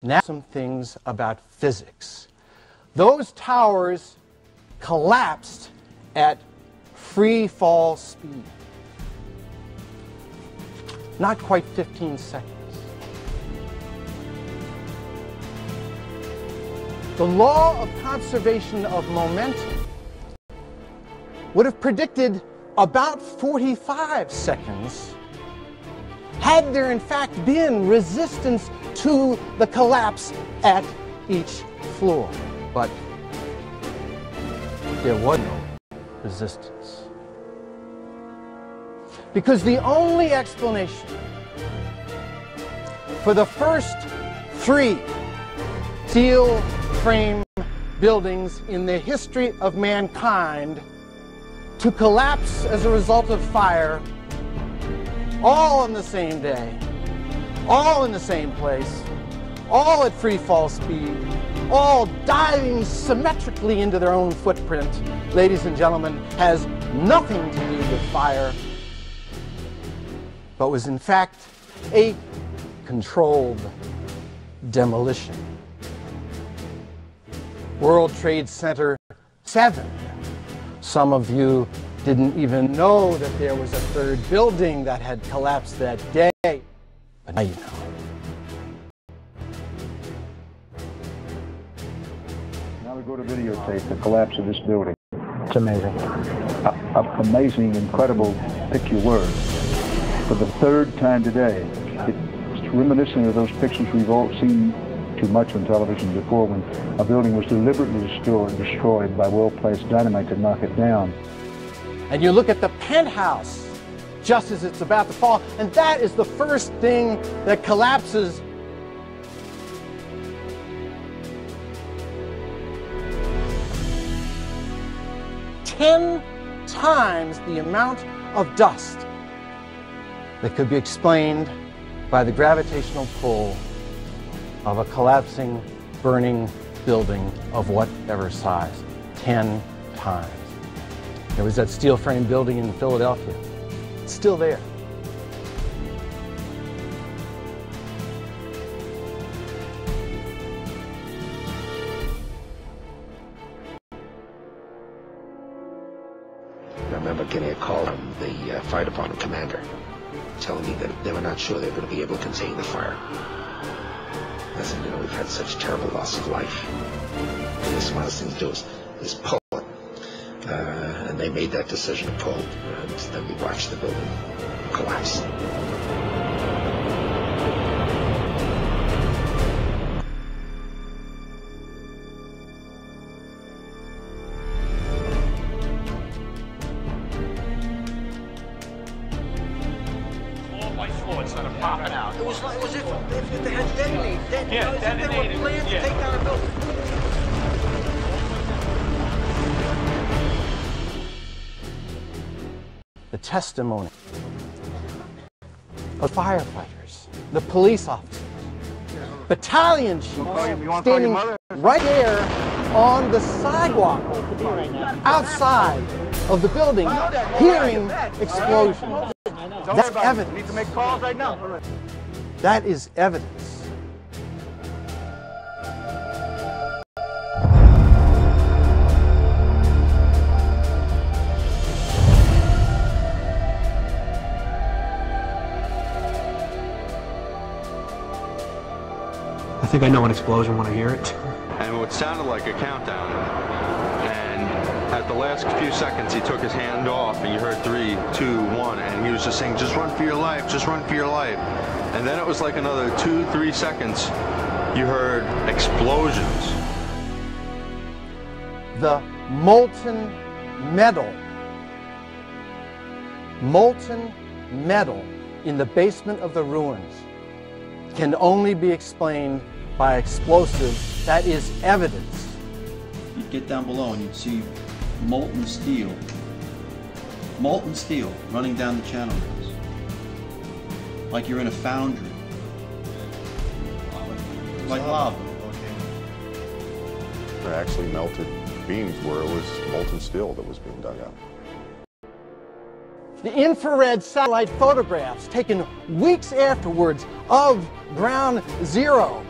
Now some things about physics. Those towers collapsed at free fall speed. Not quite 15 seconds. The law of conservation of momentum would have predicted about 45 seconds had there in fact been resistance to the collapse at each floor. But there was no resistance. Because the only explanation for the first 3 steel frame buildings in the history of mankind to collapse as a result of fire, all on the same day, all in the same place, all at free fall speed, all diving symmetrically into their own footprint, ladies and gentlemen, has nothing to do with fire, but was in fact a controlled demolition. World Trade Center 7. Some of you didn't even know that there was a 3rd building that had collapsed that day, but now you know. Now we go to videotape the collapse of this building. It's amazing. Amazing, incredible, pick your word. For the 3rd time today, it's reminiscent of those pictures we've all seen too much on television before, when a building was deliberately destroyed by well-placed dynamite to knock it down. And you look at the penthouse just as it's about to fall, and that is the first thing that collapses. Ten times the amount of dust that could be explained by the gravitational pull of a collapsing, burning building of whatever size. 10 times. There was that steel frame building in Philadelphia. It's still there. I remember getting a call from the fire department commander telling me that they were not sure they were going to be able to contain the fire. I said, you know, we've had such terrible loss of life. And the smartest thing to do is pull it. And they made that decision to pull, and then we watched the building collapse. Instead of popping out. It was as if they had detonated. Yeah, as if they were planned to take down a building. The testimony of firefighters, the police officers, battalion chiefs standing right there on the sidewalk outside of the building, hearing explosions. That's evidence. Need to make calls right now. That is evidence. I think I know an explosion when I hear it. And what sounded like a countdown. And at the last few seconds, he took his hand off, and you heard 3, 2, 1, and he was just saying, "Just run for your life, just run for your life." And then it was like another 2, 3 seconds, you heard explosions. The molten metal in the basement of the ruins can only be explained by explosives. That is evidence. You'd get down below and you'd see molten steel running down the channel rails, like you're in a foundry, like lava. They're actually melted beams where it was molten steel that was being dug out. The infrared satellite photographs taken weeks afterwards of Ground Zero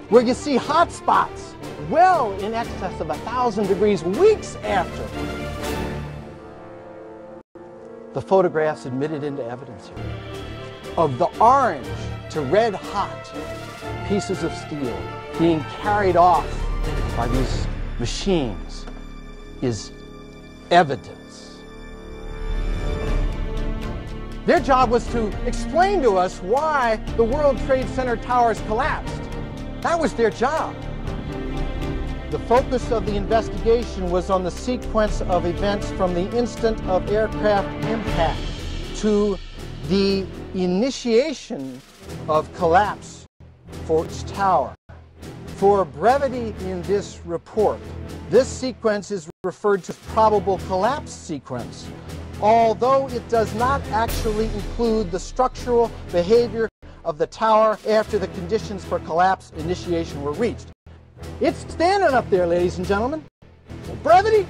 where you see hot spots well in excess of 1,000 degrees weeks after the photographs admitted into evidence here of the orange to red hot pieces of steel being carried off by these machines is evidence. Their job was to explain to us why the World Trade Center towers collapsed. That was their job. The focus of the investigation was on the sequence of events from the instant of aircraft impact to the initiation of collapse for each tower. For brevity in this report, this sequence is referred to as probable collapse sequence, although it does not actually include the structural behavior of the tower after the conditions for collapse initiation were reached. It's standing up there, ladies and gentlemen. Brevity,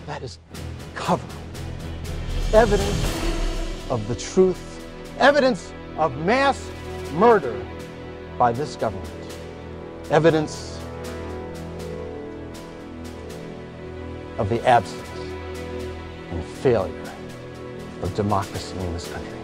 that is cover. Evidence of the truth, evidence of mass murder by this government, evidence of the absence and failure of democracy in this country.